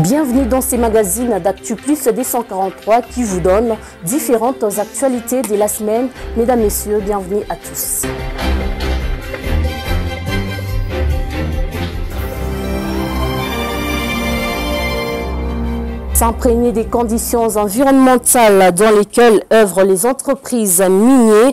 Bienvenue dans ces magazines d'Actu Plus des 143 qui vous donnent différentes actualités de la semaine. Mesdames, Messieurs, bienvenue à tous. S'imprégner des conditions environnementales dans lesquelles œuvrent les entreprises minières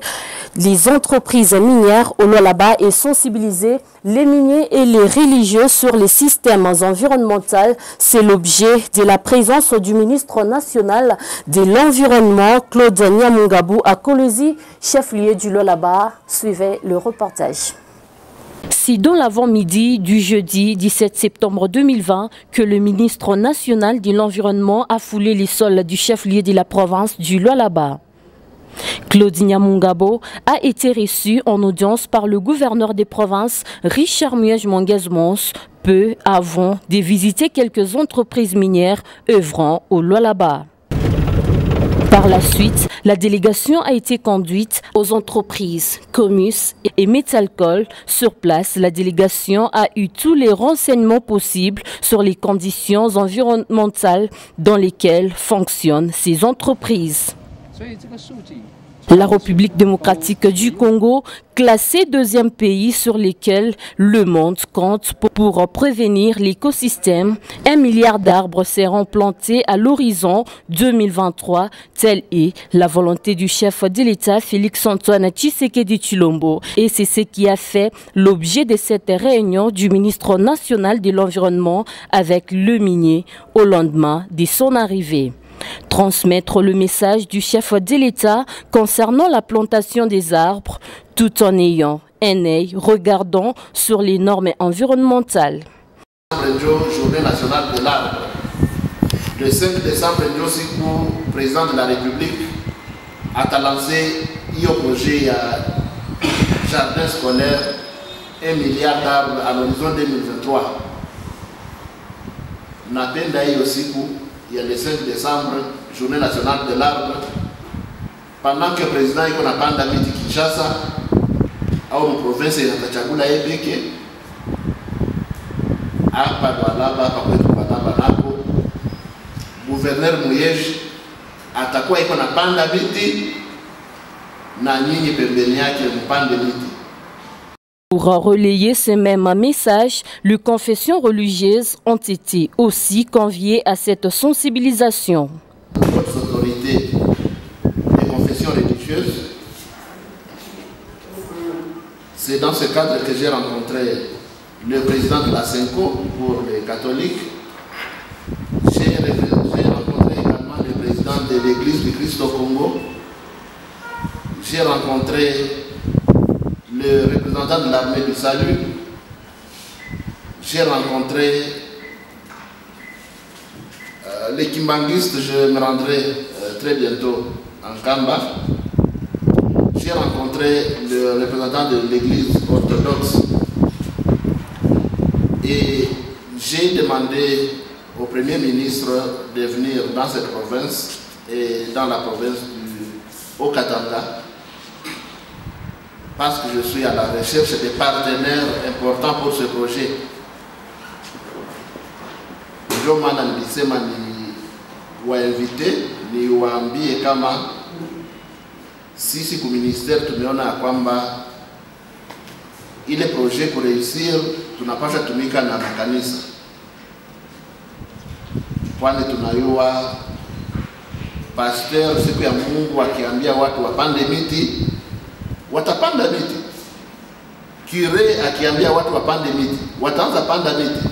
au Lualaba et sensibiliser les miniers et les religieux sur les systèmes environnementaux. C'est l'objet de la présence du ministre national de l'Environnement, Claude Nyamungabou, à Kolwezi, chef-lieu du Lualaba. Suivez le reportage. C'est dans l'avant-midi du jeudi 17 septembre 2020 que le ministre national de l'Environnement a foulé les sols du chef-lieu de la province du Lualaba. Claude Nyamungabou a été reçu en audience par le gouverneur des provinces, Richard Muej-Mongez-Mons, peu avant de visiter quelques entreprises minières œuvrant au Lualaba. Par la suite, la délégation a été conduite aux entreprises Comus et Metalcol. Sur place, la délégation a eu tous les renseignements possibles sur les conditions environnementales dans lesquelles fonctionnent ces entreprises. La République démocratique du Congo, classée deuxième pays sur lequel le monde compte pour prévenir l'écosystème. 1 milliard d'arbres seront plantés à l'horizon 2023. Telle est la volonté du chef de l'État, Félix-Antoine Tshisekedi Tshilombo. Et c'est ce qui a fait l'objet de cette réunion du ministre national de l'Environnement avec le minier au lendemain de son arrivée. Transmettre le message du chef de l'État concernant la plantation des arbres, tout en ayant un œil regardant sur les normes environnementales. Journée nationale de l'arbre. Le 5 décembre, le président de la République a lancé un projet à jardin scolaire 1 milliard d'arbres à l'horizon 2023. Il y a le 5 décembre, journée nationale de l'arbre. Pendant que le président est en pandémie de Kinshasa, à une province de Tachagula et Beke, à Padualaba, Papetuanabanako, gouverneur Mouyej, à Takwa et en pandémie, na nyinyi pembeni yake pandémie. Pour relayer ce même message, les confessions religieuses ont été aussi conviées à cette sensibilisation. Votre autorité des confessions religieuses, c'est dans ce cadre que j'ai rencontré le président de la CENCO pour les catholiques. J'ai rencontré également le président de l'Église du Christ au Congo. J'ai rencontré le représentant de l'armée du salut. J'ai rencontré les kimbanguistes, je me rendrai très bientôt en Kamba. J'ai rencontré le représentant de l'église orthodoxe et j'ai demandé au Premier ministre de venir dans cette province et dans la province du Haut-Katanga, parce que je suis à la recherche des partenaires importants pour ce projet. Je m'ai invité, ni waambie kama sisi ku ministère tumeona kwamba ile projet pour réussir tunapaswa tumika na makanisa, kwani tunayua pasteur siku ya Mungu akiambia watu wapande miti watapanda miti. Kire akiambia watu wapande miti, wataanza panda miti.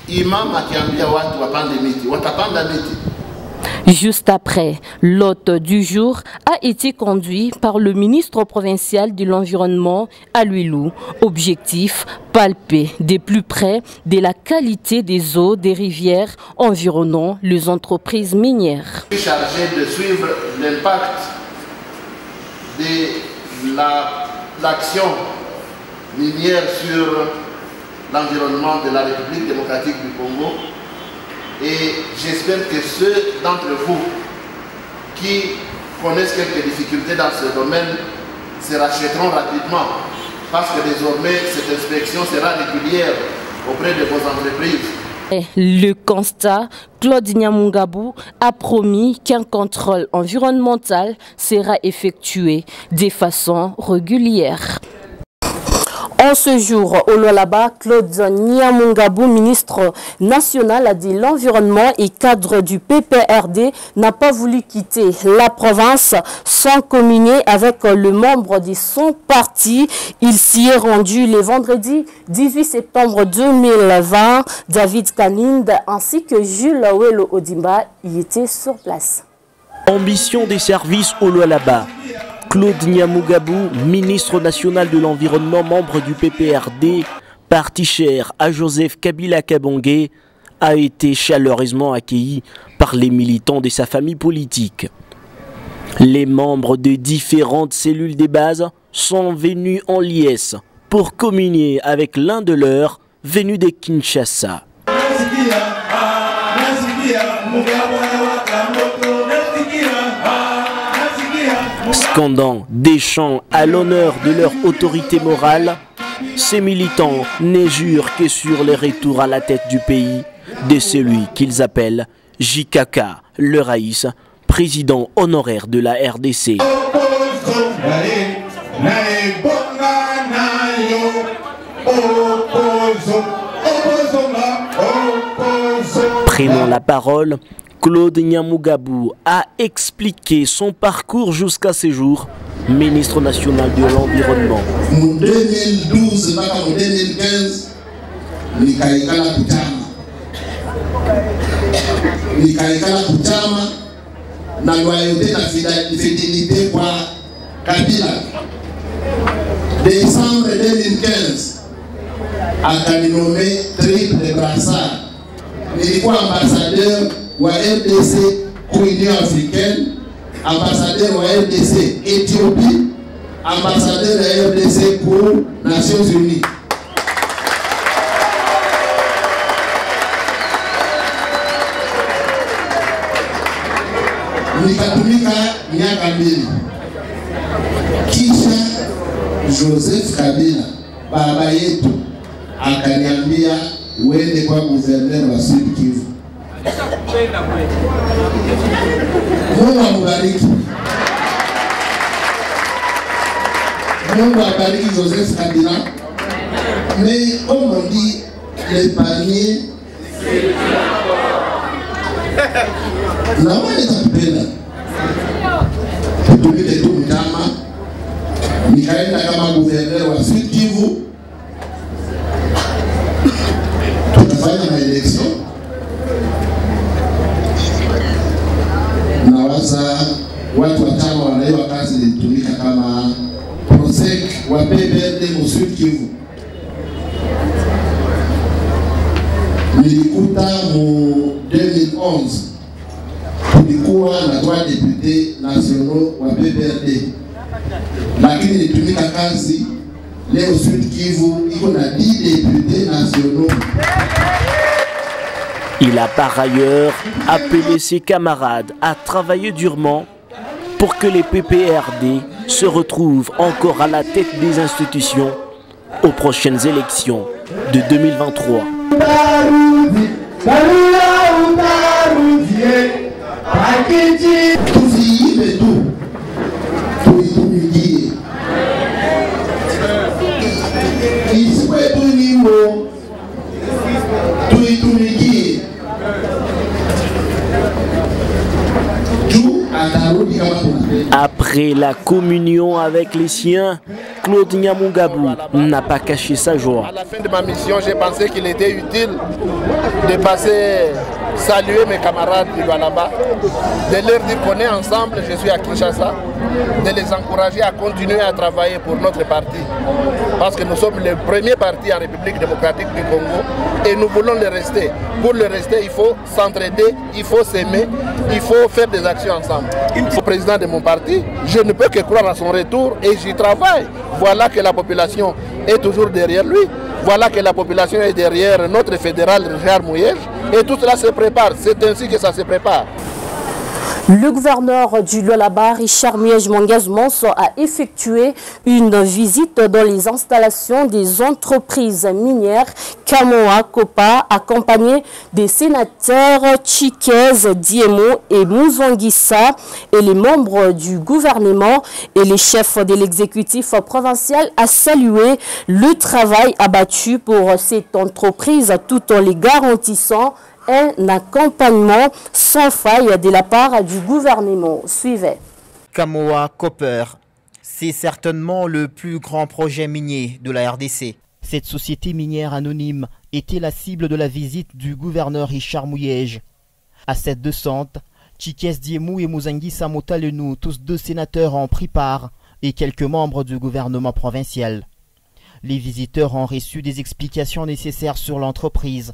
Imam akiambia watu wapande miti, watapanda miti. Juste après, l'hôte du jour a été conduit par le ministre provincial de l'Environnement à Luilou. Objectif, palper de plus près de la qualité des eaux des rivières environnant les entreprises minières. Je suis chargé de suivre l'impact de l'action minière sur l'environnement de la République démocratique du Congo, et j'espère que ceux d'entre vous qui connaissent quelques difficultés dans ce domaine se rachèteront rapidement, parce que désormais cette inspection sera régulière auprès de vos entreprises. Le constat, Claude Nyamungabou a promis qu'un contrôle environnemental sera effectué de façon régulière. En ce jour, au Lualaba, Claude Nyamungabou, ministre national de l'Environnement et cadre du PPRD, n'a pas voulu quitter la province sans communier avec le membre de son parti. Il s'y est rendu le vendredi 18 septembre 2020. David Kaninde ainsi que Jules Welo Odimba y étaient sur place. Ambition des services au Lualaba. Claude Nyamungabou, ministre national de l'Environnement, membre du PPRD, parti cher à Joseph Kabila Kabange, a été chaleureusement accueilli par les militants de sa famille politique. Les membres de différentes cellules des bases sont venus en liesse pour communier avec l'un de leurs venus de Kinshasa. Scandant des chants à l'honneur de leur autorité morale, ces militants ne jurent que sur le retour à la tête du pays de celui qu'ils appellent JKK, le Raïs, président honoraire de la RDC. Prenant la parole, Claude Nyamungabou a expliqué son parcours jusqu'à ce jour, ministre national de l'Environnement. En 2012 mpaka 2015 nikaikala kuchama na loyauté na fidélité kwa Kabila. Décembre 2015 akaninome triple brassard. Nilikuwa ambassadeur wa RDC pour l'Union africaine, ambassadeur wa RDC Éthiopie, ambassadeur de RDC pour Nations Unies. Nikatumika miaka mbili. Kisha Joseph Kabila baba yetu akaniambia uende kwa gouverneur wa Sud Kivu. Mungu amubariki. Mungu abariki Joseph Kabila. Mais comme on dit, les paniers na wale tapenda. Tutumike tu mtama. Nikaenda kama gouverneur wa Sud Kivu. Tukafanya maelection. Na waza watu watano wanaiwa kazi ilitumika kama prosec wa PPRD mu Sud Kivu. Nilikuta mu 2011 tulikuwa na 3 députés nationaux wa PPRD, lakini nilitumika kazi leo Sud Kivu iko na 10 députés nationaux. Il a par ailleurs appelé ses camarades à travailler durement pour que les PPRD se retrouvent encore à la tête des institutions aux prochaines élections de 2023. Après la communion avec les siens, Claude Nyamungabou n'a pas caché sa joie. À la fin de ma mission, j'ai pensé qu'il était utile de passer saluer mes camarades du Lualaba, de leur dire qu'on est ensemble, je suis à Kinshasa, de les encourager à continuer à travailler pour notre parti. Parce que nous sommes le premier parti en République démocratique du Congo et nous voulons le rester. Pour le rester, il faut s'entraider, il faut s'aimer, il faut faire des actions ensemble. Le président de mon parti, je ne peux que croire à son retour et j'y travaille. Voilà que la population est toujours derrière lui. Voilà que la population est derrière notre fédéral Richard Mouyej et tout cela se prépare. C'est ainsi que ça se prépare. Le gouverneur du Lualaba, Richard Miege Mongaz-Monso, a effectué une visite dans les installations des entreprises minières Kamoa Kopa, accompagné des sénateurs Chikez Diemo et Mouzongissa et les membres du gouvernement et les chefs de l'exécutif provincial a salué le travail abattu pour cette entreprise tout en les garantissant un accompagnement sans faille de la part du gouvernement. Suivez. Kamoa Copper, c'est certainement le plus grand projet minier de la RDC. Cette société minière anonyme était la cible de la visite du gouverneur Richard Miege. À cette descente, Chikez Diemou et Mouzongissa Motalenu, tous deux sénateurs, ont pris part, et quelques membres du gouvernement provincial. Les visiteurs ont reçu des explications nécessaires sur l'entreprise,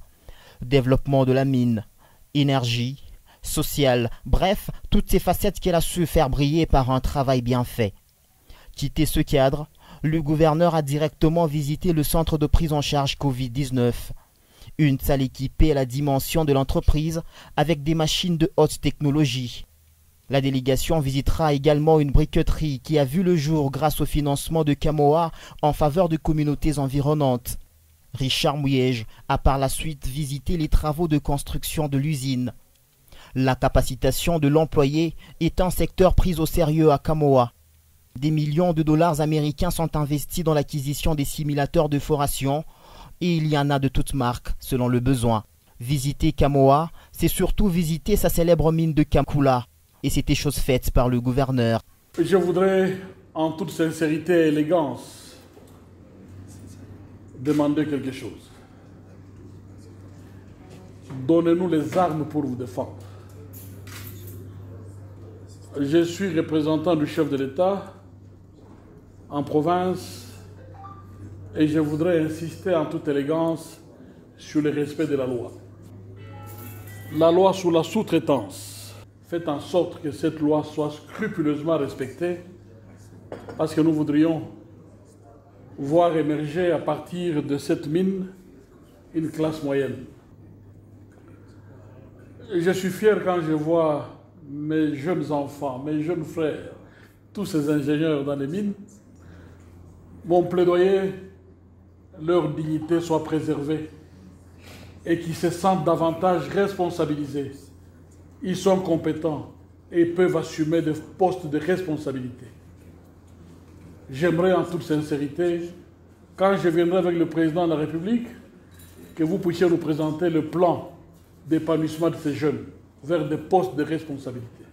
développement de la mine, énergie, social, bref, toutes ces facettes qu'elle a su faire briller par un travail bien fait. Quitté ce cadre, le gouverneur a directement visité le centre de prise en charge Covid-19. Une salle équipée à la dimension de l'entreprise avec des machines de haute technologie. La délégation visitera également une briqueterie qui a vu le jour grâce au financement de Kamoa en faveur de communautés environnantes. Richard Miege a par la suite visité les travaux de construction de l'usine. La capacitation de l'employé est un secteur pris au sérieux à Kamoa. Des millions de dollars américains sont investis dans l'acquisition des simulateurs de foration et il y en a de toutes marques selon le besoin. Visiter Kamoa, c'est surtout visiter sa célèbre mine de Kamkula et c'était chose faite par le gouverneur. Je voudrais en toute sincérité et élégance demander quelque chose. Donnez-nous les armes pour vous défendre. Je suis représentant du chef de l'État en province et je voudrais insister en toute élégance sur le respect de la loi. La loi sur la sous-traitance. Faites en sorte que cette loi soit scrupuleusement respectée parce que nous voudrions voir émerger à partir de cette mine une classe moyenne. Je suis fier quand je vois mes jeunes enfants, mes jeunes frères, tous ces ingénieurs dans les mines. Mon plaidoyer, leur dignité soit préservée et qu'ils se sentent davantage responsabilisés. Ils sont compétents et peuvent assumer des postes de responsabilité. J'aimerais en toute sincérité, quand je viendrai avec le président de la République, que vous puissiez nous présenter le plan d'épanouissement de ces jeunes vers des postes de responsabilité.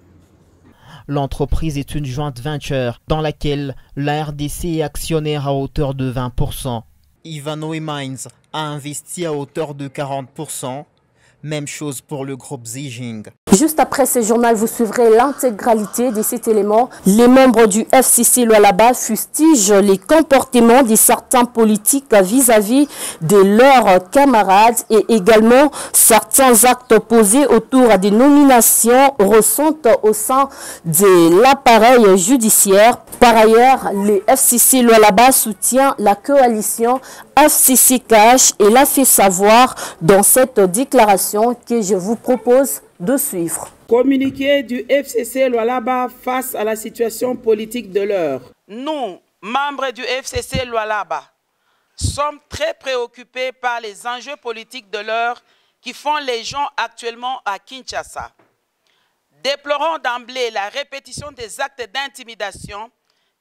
L'entreprise est une joint venture dans laquelle la RDC est actionnaire à hauteur de 20%. Ivanhoe Mines a investi à hauteur de 40%. Même chose pour le groupe Zijing. Juste après ce journal, vous suivrez l'intégralité de cet élément. Les membres du FCC Lualaba fustigent les comportements de certains politiques vis-à-vis de leurs camarades et également certains actes posés autour des nominations ressentent au sein de l'appareil judiciaire. Par ailleurs, le FCC Lualaba soutient la coalition FCC Cash et l'a fait savoir dans cette déclaration que je vous propose de suivre. Communiqué du FCC Lualaba face à la situation politique de l'heure. Nous, membres du FCC Lualaba, sommes très préoccupés par les enjeux politiques de l'heure qui font les gens actuellement à Kinshasa. Déplorons d'emblée la répétition des actes d'intimidation,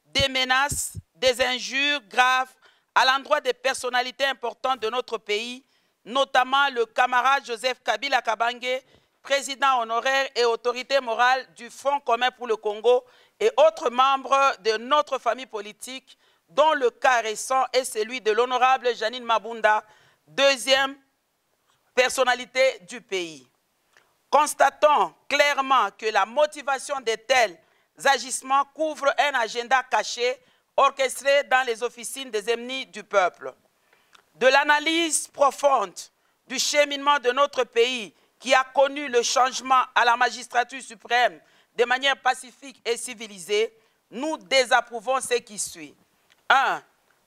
des menaces, des injures graves à l'endroit des personnalités importantes de notre pays, notamment le camarade Joseph Kabila Kabange, président honoraire et autorité morale du Fonds commun pour le Congo et autres membres de notre famille politique, dont le cas récent est celui de l'honorable Janine Mabunda, deuxième personnalité du pays. Constatons clairement que la motivation de tels agissements couvre un agenda caché orchestré dans les officines des ennemis du peuple. De l'analyse profonde du cheminement de notre pays qui a connu le changement à la magistrature suprême de manière pacifique et civilisée, nous désapprouvons ce qui suit. 1.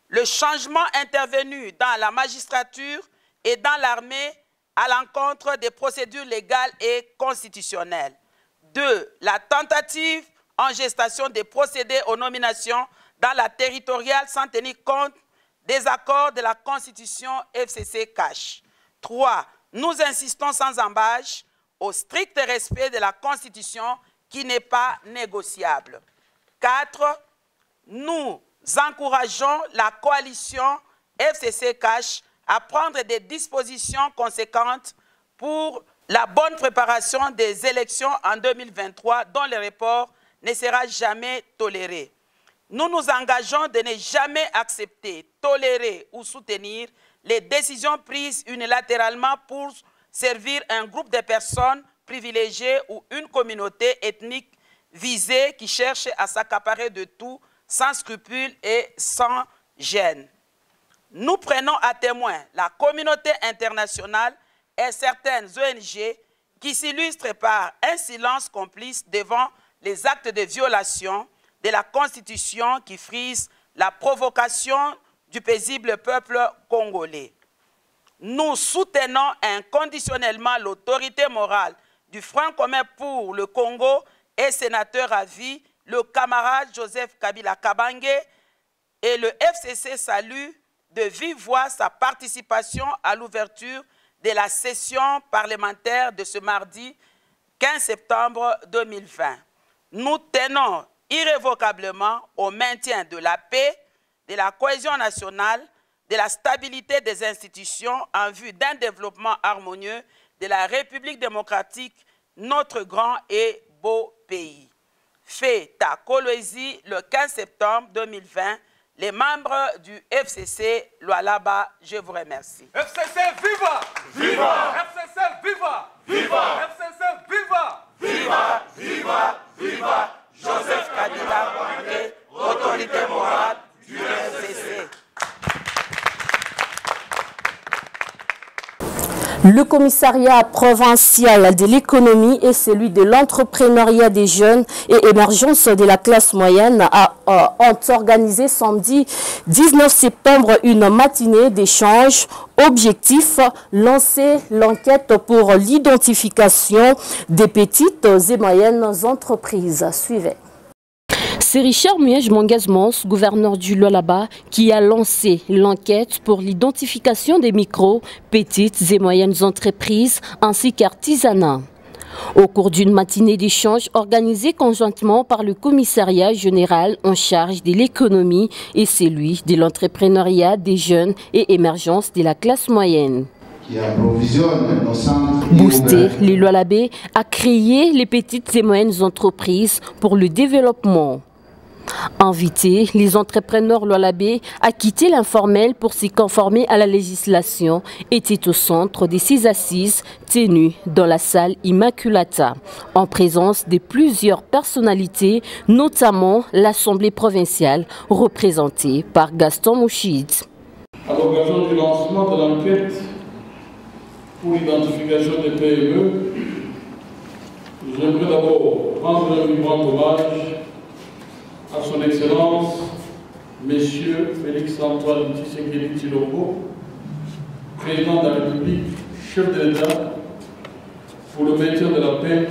Le changement intervenu dans la magistrature et dans l'armée à l'encontre des procédures légales et constitutionnelles. 2. La tentative en gestation des procédés aux nominations dans la territoriale sans tenir compte des accords de la Constitution FCC-CACH. 3. Nous insistons sans embâche au strict respect de la Constitution qui n'est pas négociable. 4. Nous encourageons la coalition FCC-CACH à prendre des dispositions conséquentes pour la bonne préparation des élections en 2023 dont le report ne sera jamais toléré. Nous nous engageons de ne jamais accepter, tolérer ou soutenir les décisions prises unilatéralement pour servir un groupe de personnes privilégiées ou une communauté ethnique visée qui cherche à s'accaparer de tout sans scrupules et sans gêne. Nous prenons à témoin la communauté internationale et certaines ONG qui s'illustrent par un silence complice devant les actes de violation de la Constitution qui frise la provocation du paisible peuple congolais. Nous soutenons inconditionnellement l'autorité morale du Front commun pour le Congo et sénateur à vie, le camarade Joseph Kabila Kabange, et le FCC salue de vive voix sa participation à l'ouverture de la session parlementaire de ce mardi 15 septembre 2020. Nous tenons irrévocablement au maintien de la paix, de la cohésion nationale, de la stabilité des institutions en vue d'un développement harmonieux de la République démocratique, notre grand et beau pays. Fait à Kolwezi le 15 septembre 2020, les membres du FCC Lualaba, je vous remercie. FCC viva! Viva! FCC viva! Viva! FCC viva! Viva! Viva! Viva! Joseph Kabila Kabange, autorité morale du FCC. Le commissariat provincial de l'économie et celui de l'entrepreneuriat des jeunes et émergence de la classe moyenne ont organisé samedi 19 septembre une matinée d'échange. Objectif, lancer l'enquête pour l'identification des petites et moyennes entreprises. Suivez. C'est Richard Muej Mangazmans, gouverneur du Lualaba, qui a lancé l'enquête pour l'identification des micro, petites et moyennes entreprises ainsi qu'artisanats. Au cours d'une matinée d'échange organisée conjointement par le commissariat général en charge de l'économie et celui de l'entrepreneuriat des jeunes et émergence de la classe moyenne. Booster les Lualabais a créé les petites et moyennes entreprises pour le développement. Inviter les entrepreneurs Lualabais à quitter l'informel pour s'y conformer à la législation était au centre de ces assises tenues dans la salle Immaculata, en présence de plusieurs personnalités, notamment l'Assemblée provinciale représentée par Gaston Mouchid. À l'occasion du lancement de l'enquête pour l'identification des PME, j'aimerais d'abord rendre un vibrant hommage à son Excellence, Monsieur Félix-Antoine Tshisekedi Tshilombo, Président de la République, chef de l'État, pour le maintien de la paix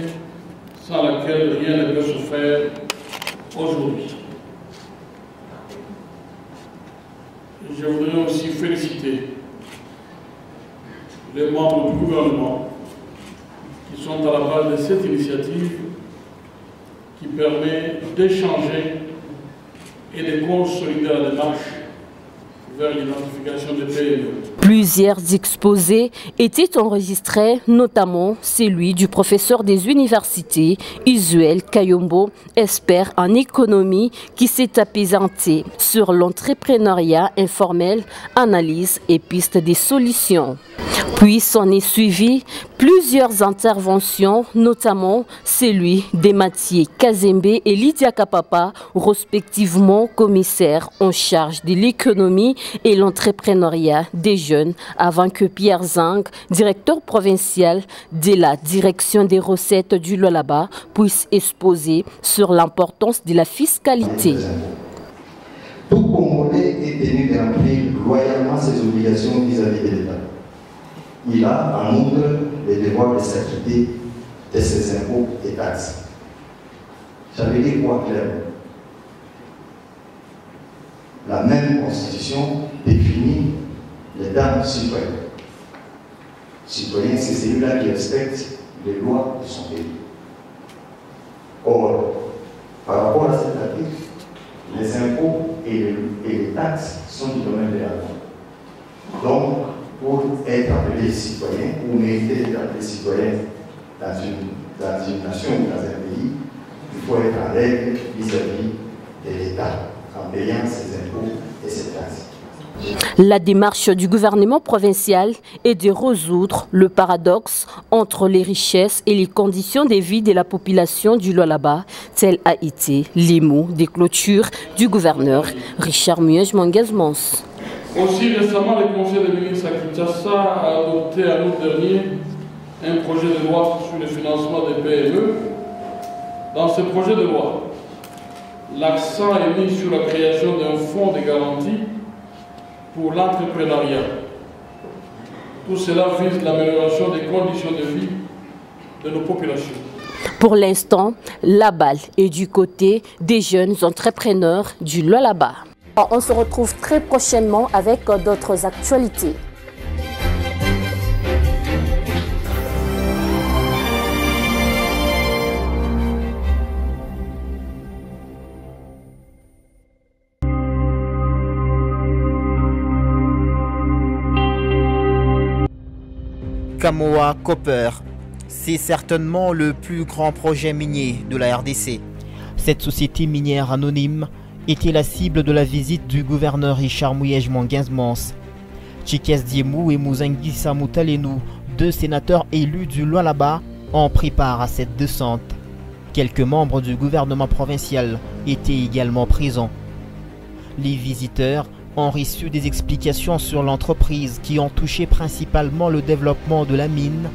sans laquelle rien ne peut se faire aujourd'hui. Je voudrais aussi féliciter les membres du gouvernement qui sont à la base de cette initiative qui permet d'échanger et de consolider la démarche vers l'identification des PME. Plusieurs exposés étaient enregistrés, notamment celui du professeur des universités, Isuel Kayombo, expert en économie, qui s'est apaisanté sur l'entrepreneuriat informel, analyse et piste des solutions. Puis s'en est suivi plusieurs interventions, notamment celui des Mathieu Kazembe et Lydia Kapapa, respectivement commissaires en charge de l'économie et l'entrepreneuriat des jeunes, avant que Pierre Zang, directeur provincial de la direction des recettes du Lualaba, puisse exposer sur l'importance de la fiscalité. Tout Congolais est tenu de remplir loyalement ses obligations vis-à-vis de l'État. Il a en outre le devoir de s'acquitter de ses impôts et taxes. Ça veut dire quoi clairement? La même constitution définit les termes citoyens. Citoyen, c'est celui-là qui respecte les lois de son pays. Or, par rapport à cet article, les impôts et les taxes sont du domaine de la loi. Donc, pour être appelé citoyen ou mériter d'être appelé citoyen dans une nation ou dans un pays, il faut être en règle vis-à-vis de l'État en payant ses impôts et ses taxes. La démarche du gouvernement provincial est de résoudre le paradoxe entre les richesses et les conditions de vie de la population du Lualaba. Tel a été les mots des clôtures du gouverneur Richard Muyej-Manguez-Mons. Aussi récemment, le Conseil des ministres à Kinshasa a adopté en août dernier un projet de loi sur le financement des PME. Dans ce projet de loi, l'accent est mis sur la création d'un fonds de garantie pour l'entrepreneuriat. Tout cela vise l'amélioration des conditions de vie de nos populations. Pour l'instant, la balle est du côté des jeunes entrepreneurs du Lualaba. On se retrouve très prochainement avec d'autres actualités. Kamoa Copper, c'est certainement le plus grand projet minier de la RDC. Cette société minière anonyme était la cible de la visite du gouverneur Richard Muyej-Manguez-Mons. Chikes Diemou et Mouzangisa Moutalenou, deux sénateurs élus du Lualaba, ont pris part à cette descente. Quelques membres du gouvernement provincial étaient également présents. Les visiteurs ont reçu des explications sur l'entreprise qui ont touché principalement le développement de la mine,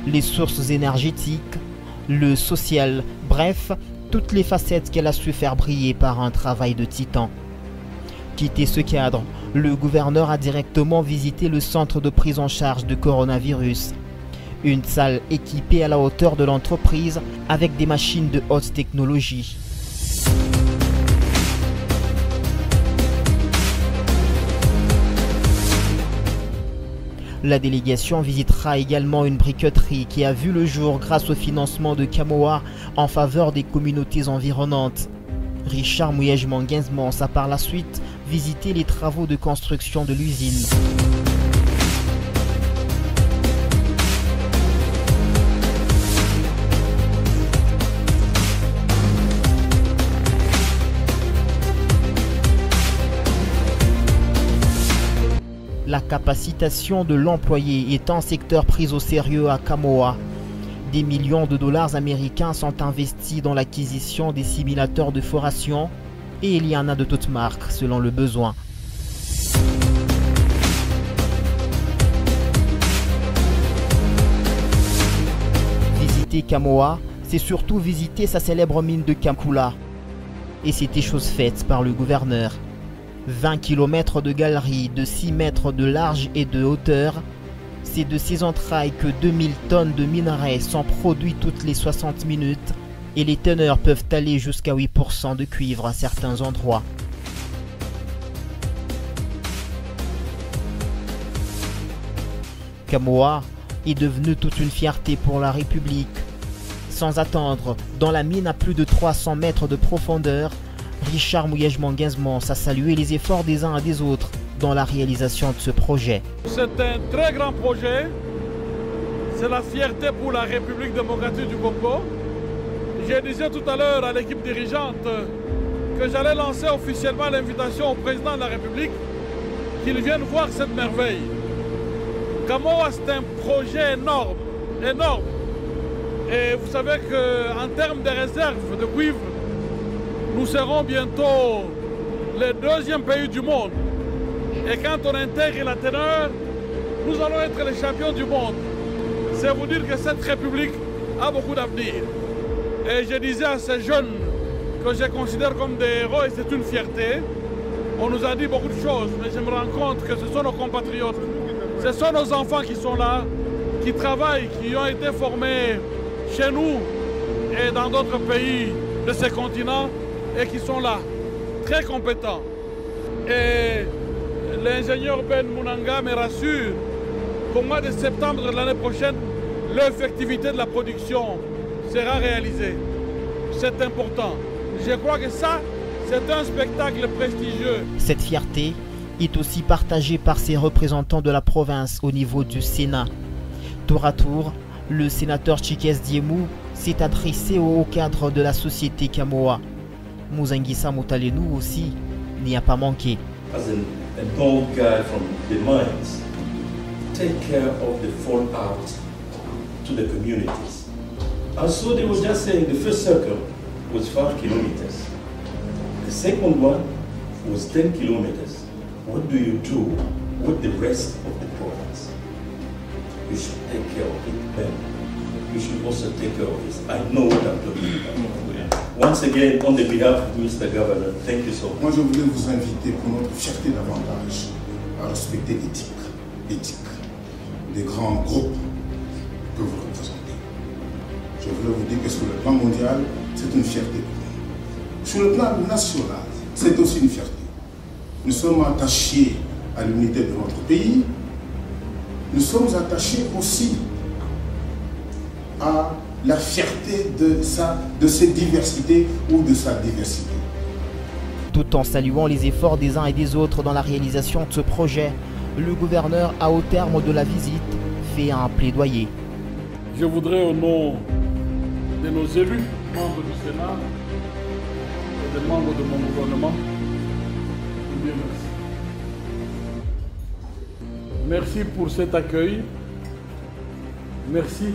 les sources énergétiques, le social, bref, toutes les facettes qu'elle a su faire briller par un travail de titan. Quitté ce cadre, le gouverneur a directement visité le centre de prise en charge de coronavirus. Une salle équipée à la hauteur de l'entreprise avec des machines de haute technologie. La délégation visitera également une briqueterie qui a vu le jour grâce au financement de Kamoa en faveur des communautés environnantes. Richard Muyej-Manguez-Mons a par la suite visité les travaux de construction de l'usine. La capacitation de l'employé est un secteur pris au sérieux à Kamoa. Des millions de dollars américains sont investis dans l'acquisition des simulateurs de foration et il y en a de toutes marques selon le besoin. Visiter Kamoa, c'est surtout visiter sa célèbre mine de Kamkula. Et c'était chose faite par le gouverneur. 20 km de galeries de 6 mètres de large et de hauteur. C'est de ces entrailles que 2000 tonnes de minerais sont produits toutes les 60 minutes et les teneurs peuvent aller jusqu'à 8% de cuivre à certains endroits. Kamoa est devenu toute une fierté pour la République. Sans attendre, dans la mine à plus de 300 mètres de profondeur, Richard Muyej-Manguez-Mons a salué les efforts des uns et des autres dans la réalisation de ce projet. C'est un très grand projet. C'est la fierté pour la République démocratique du Congo. Je disais tout à l'heure à l'équipe dirigeante que j'allais lancer officiellement l'invitation au président de la République qu'il vienne voir cette merveille. Kamoa, c'est un projet énorme, énorme. Et vous savez qu'en termes de réserve de cuivre, nous serons bientôt le deuxième pays du monde. Et quand on intègre la teneur, nous allons être les champions du monde. C'est vous dire que cette République a beaucoup d'avenir. Et je disais à ces jeunes que je considère comme des héros et c'est une fierté. On nous a dit beaucoup de choses, mais je me rends compte que ce sont nos compatriotes. Ce sont nos enfants qui sont là, qui travaillent, qui ont été formés chez nous et dans d'autres pays de ce continent et qui sont là, très compétents. Et l'ingénieur Ben Mounanga me rassure qu'au mois de septembre de l'année prochaine, l'effectivité de la production sera réalisée. C'est important. Je crois que ça, c'est un spectacle prestigieux. Cette fierté est aussi partagée par ses représentants de la province au niveau du Sénat. Tour à tour, le sénateur Chikes Diemou s'est adressé au cadre de la société Kamoa. Mouzangisa Moutalenou aussi n'y a pas manqué. As a tall guy from the mines, take care of the fallout to the communities. And so they were just saying the first circle was 5 kilometers. The second one was 10 kilometers. What do you do with the rest of the province? You should take care of it then. You should also take care of this. I know what I'm talking about. Once again, on the behalf of Mr. Governor, thank you so much. Moi, je voulais vous inviter pour notre fierté davantage à respecter l'éthique des grands groupes que vous représentez. Je voulais vous dire que sur le plan mondial, c'est une fierté pour nous. Sur le plan national, c'est aussi une fierté. Nous sommes attachés à l'unité de notre pays. Nous sommes attachés aussi à la fierté de ses diversités ou de sa diversité. Tout en saluant les efforts des uns et des autres dans la réalisation de ce projet, le gouverneur a au terme de la visite fait un plaidoyer. Je voudrais au nom de nos élus, membres du Sénat et des membres de mon gouvernement, vous dire merci. Merci pour cet accueil. Merci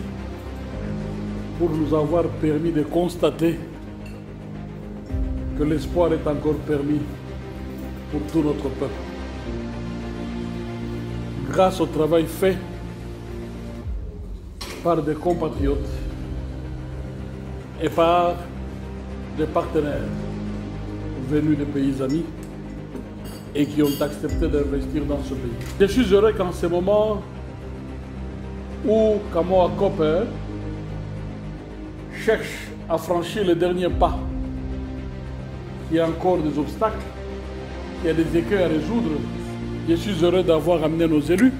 pour nous avoir permis de constater que l'espoir est encore permis pour tout notre peuple. Grâce au travail fait par des compatriotes et par des partenaires venus des pays amis et qui ont accepté d'investir dans ce pays. Je suis heureux qu'en ce moment où Kamoa Copper cherche à franchir le dernier pas, il y a encore des obstacles, il y a des écueils à résoudre. Je suis heureux d'avoir amené nos élus,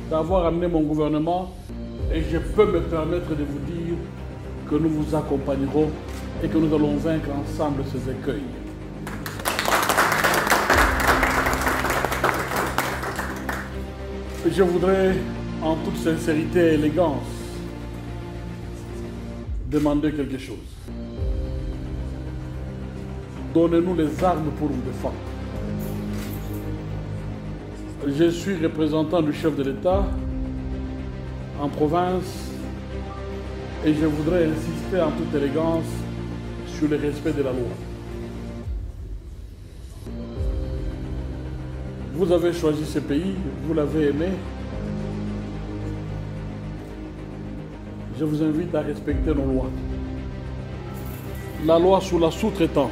d'avoir amené mon gouvernement et je peux me permettre de vous dire que nous vous accompagnerons et que nous allons vaincre ensemble ces écueils. Je voudrais, en toute sincérité et élégance, demander quelque chose. Donnez-nous les armes pour vous défendre. Je suis représentant du chef de l'État en province et je voudrais insister en toute élégance sur le respect de la loi. Vous avez choisi ce pays, vous l'avez aimé. Je vous invite à respecter nos lois. La loi sur la sous-traitance.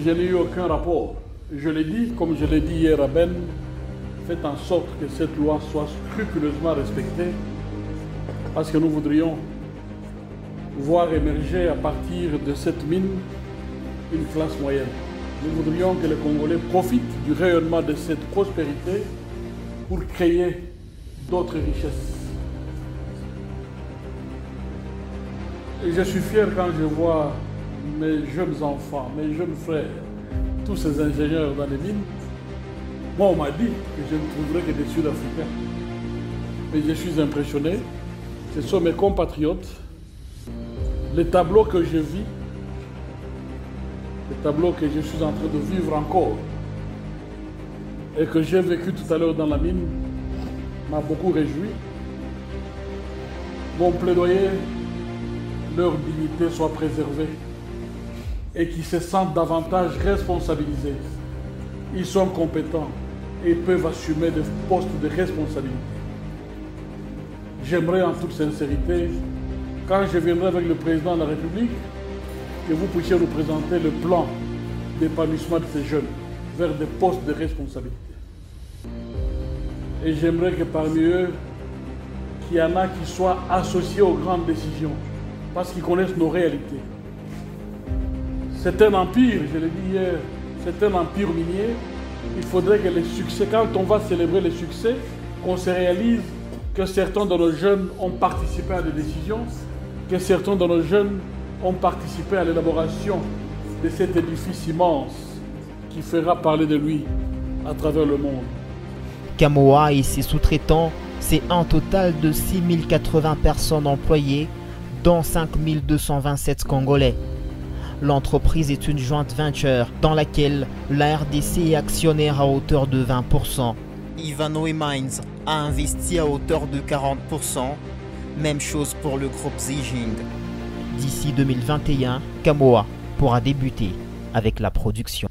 Je n'ai eu aucun rapport. Je l'ai dit, comme je l'ai dit hier à Ben, faites en sorte que cette loi soit scrupuleusement respectée parce que nous voudrions voir émerger à partir de cette mine une classe moyenne. Nous voudrions que les Congolais profitent du rayonnement de cette prospérité pour créer d'autres richesses. Et je suis fier quand je vois mes jeunes enfants, mes jeunes frères, tous ces ingénieurs dans les mines. Moi, on m'a dit que je ne trouverais que des Sud-Africains. Mais je suis impressionné. Ce sont mes compatriotes. Les tableaux que je vis, les tableaux que je suis en train de vivre encore et que j'ai vécu tout à l'heure dans la mine, m'a beaucoup réjoui. Mon plaidoyer, leur dignité soit préservée et qu'ils se sentent davantage responsabilisés. Ils sont compétents et peuvent assumer des postes de responsabilité. J'aimerais en toute sincérité, quand je viendrai avec le président de la République, que vous puissiez nous présenter le plan d'épanouissement de ces jeunes vers des postes de responsabilité. Et j'aimerais que parmi eux, qu'il y en a qui soient associés aux grandes décisions, parce qu'ils connaissent nos réalités. C'est un empire, je l'ai dit hier, c'est un empire minier. Il faudrait que les succès, quand on va célébrer les succès, qu'on se réalise que certains de nos jeunes ont participé à des décisions, que certains de nos jeunes ont participé à l'élaboration de cet édifice immense qui fera parler de lui à travers le monde. Kamoa et ses sous-traitants, c'est un total de 6080 personnes employées, dont 5227 Congolais. L'entreprise est une joint venture dans laquelle la RDC est actionnaire à hauteur de 20%. Ivanhoe Mines a investi à hauteur de 40%. Même chose pour le groupe Zijing. D'ici 2021, Kamoa pourra débuter avec la production.